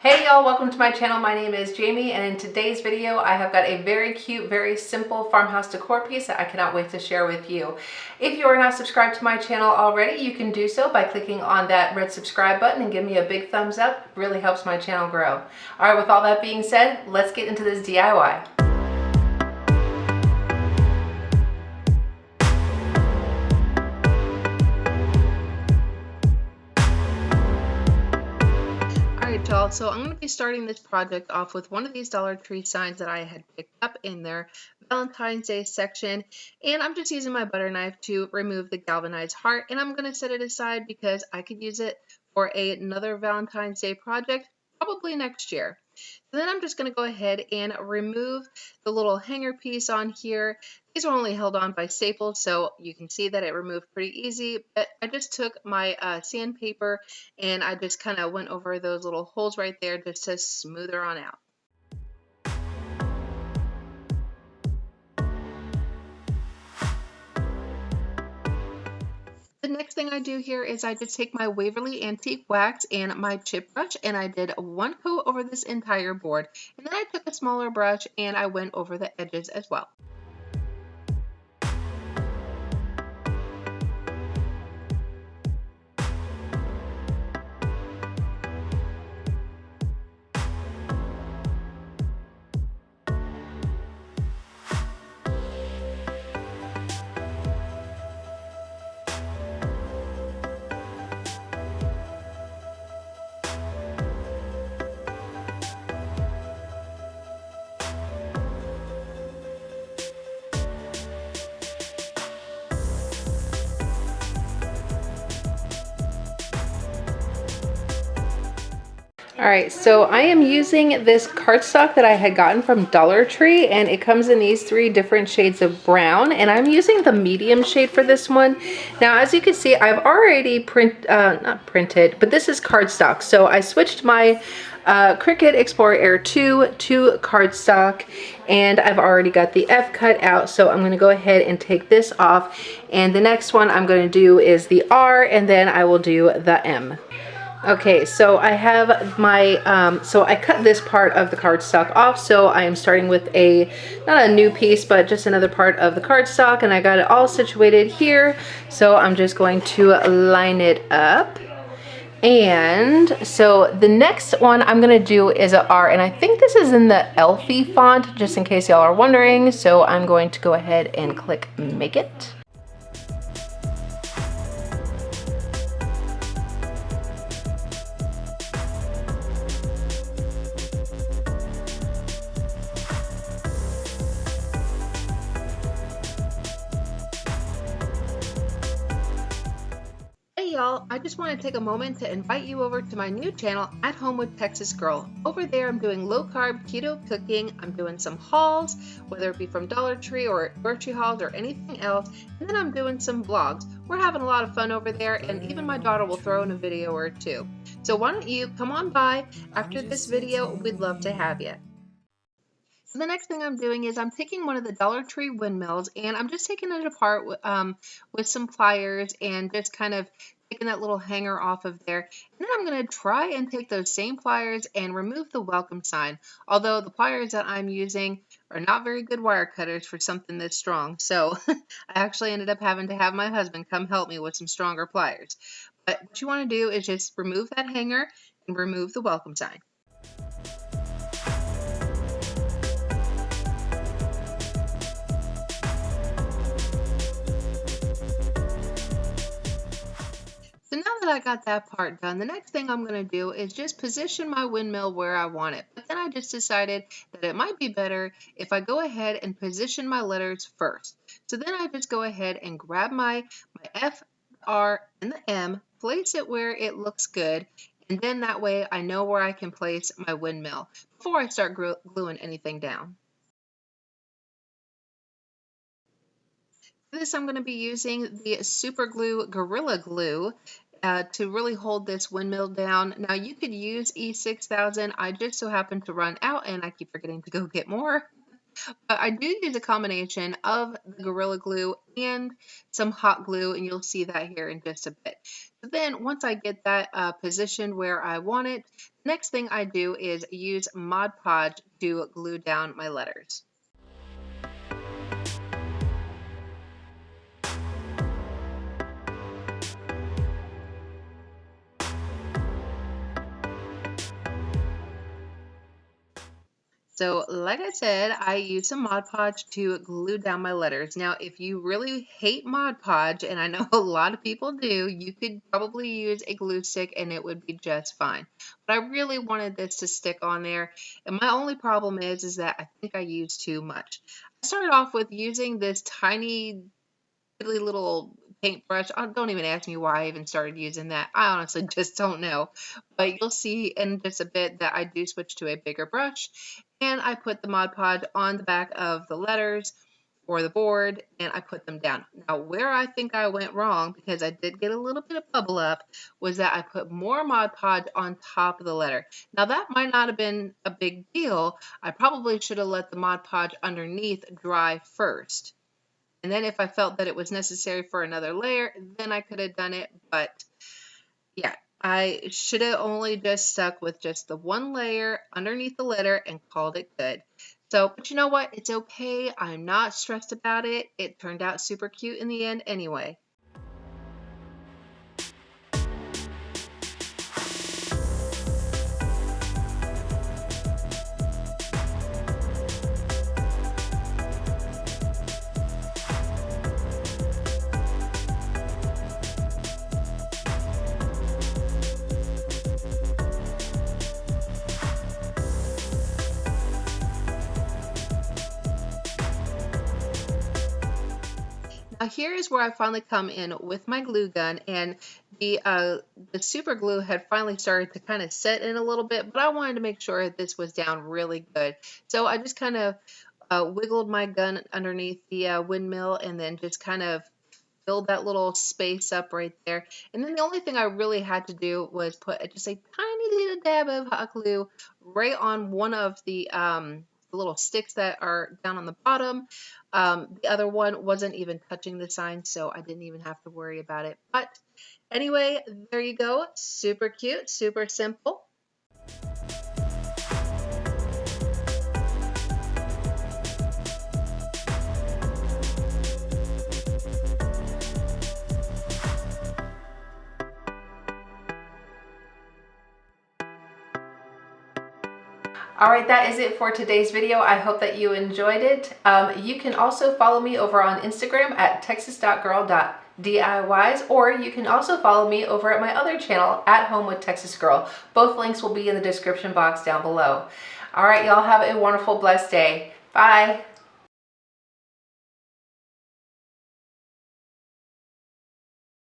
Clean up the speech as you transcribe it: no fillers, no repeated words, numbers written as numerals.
Hey y'all, welcome to my channel. My name is Jamie, and in today's video I have got a very cute, very simple farmhouse decor piece that I cannot wait to share with you. If you are not subscribed to my channel already, you can do so by clicking on that red subscribe button and give me a big thumbs up. It really helps my channel grow. All right, with all that being said, let's get into this DIY. Alright y'all, so I'm going to be starting this project off with one of these Dollar Tree signs that I had picked up in their Valentine's Day section, and I'm just using my butter knife to remove the galvanized heart, and I'm going to set it aside because I could use it for another Valentine's Day project probably next year. So then I'm just going to go ahead and remove the little hanger piece on here. These are only held on by staples, so you can see that it removed pretty easy. But I just took my sandpaper and I just kind of went over those little holes right there just to smooth her on out. The next thing I do here is I just take my Waverly Antique Wax and my chip brush, and I did one coat over this entire board. And then I took a smaller brush and I went over the edges as well. Alright, so I am using this cardstock that I had gotten from Dollar Tree, and it comes in these three different shades of brown, and I'm using the medium shade for this one. Now, as you can see, I've already not printed, but this is cardstock. So I switched my Cricut Explorer Air 2 to cardstock, and I've already got the F cut out, so I'm going to go ahead and take this off, and the next one I'm going to do is the R, and then I will do the M. Okay, so I have my, so I cut this part of the cardstock off, so I am starting with not a new piece, but just another part of the cardstock, and I got it all situated here, so I'm just going to line it up. And so the next one I'm going to do is an R, and I think this is in the Elfie font, just in case y'all are wondering, so I'm going to go ahead and click Make It. Hey y'all, I just want to take a moment to invite you over to my new channel, At Home with Texas Girl. Over there I'm doing low carb keto cooking, I'm doing some hauls, whether it be from Dollar Tree or grocery hauls or anything else, and then I'm doing some vlogs. We're having a lot of fun over there, and even my daughter will throw in a video or two. So why don't you come on by after this video, we'd love to have you. So the next thing I'm doing is I'm taking one of the Dollar Tree windmills, and I'm just taking it apart with some pliers and just kind of taking that little hanger off of there. And then I'm going to try and take those same pliers and remove the welcome sign. Although the pliers that I'm using are not very good wire cutters for something this strong. So I actually ended up having to have my husband come help me with some stronger pliers. But what you want to do is just remove that hanger and remove the welcome sign. So now that I got that part done, the next thing I'm going to do is just position my windmill where I want it. But then I just decided that it might be better if I go ahead and position my letters first. So then I just go ahead and grab my F, R, and the M, place it where it looks good, and then that way I know where I can place my windmill before I start gluing anything down. For this, I'm going to be using the Super Glue Gorilla Glue to really hold this windmill down. Now, you could use E6000. I just so happen to run out, and I keep forgetting to go get more. But I do use a combination of the Gorilla Glue and some hot glue, and you'll see that here in just a bit. So then once I get that positioned where I want it, the next thing I do is use Mod Podge to glue down my letters. So like I said, I use some Mod Podge to glue down my letters. Now, if you really hate Mod Podge, and I know a lot of people do, you could probably use a glue stick and it would be just fine. But I really wanted this to stick on there. And my only problem is that I think I used too much. I started off with using this tiny really little paintbrush. Don't even ask me why I even started using that. I honestly just don't know. But you'll see in just a bit that I do switch to a bigger brush. And I put the Mod Podge on the back of the letters or the board, and I put them down. Now, where I think I went wrong, because I did get a little bit of bubble up, was that I put more Mod Podge on top of the letter. Now, that might not have been a big deal. I probably should have let the Mod Podge underneath dry first. And then if I felt that it was necessary for another layer, then I could have done it. But yeah, I should have only just stuck with just the one layer underneath the letter and called it good. So, but you know what? It's okay. I'm not stressed about it. It turned out super cute in the end anyway. Now here is where I finally come in with my glue gun, and the super glue had finally started to kind of set in a little bit, but I wanted to make sure this was down really good. So I just kind of wiggled my gun underneath the windmill and then just kind of filled that little space up right there. And then the only thing I really had to do was put just a tiny little dab of hot glue right on one of the little sticks that are down on the bottom. The other one wasn't even touching the sign, so I didn't even have to worry about it. But anyway, there you go. Super cute, super simple. All right, that is it for today's video. I hope that you enjoyed it. You can also follow me over on Instagram at texas.girl.diys, or you can also follow me over at my other channel at Home with Texas Girl. Both links will be in the description box down below. All right, y'all have a wonderful, blessed day. Bye.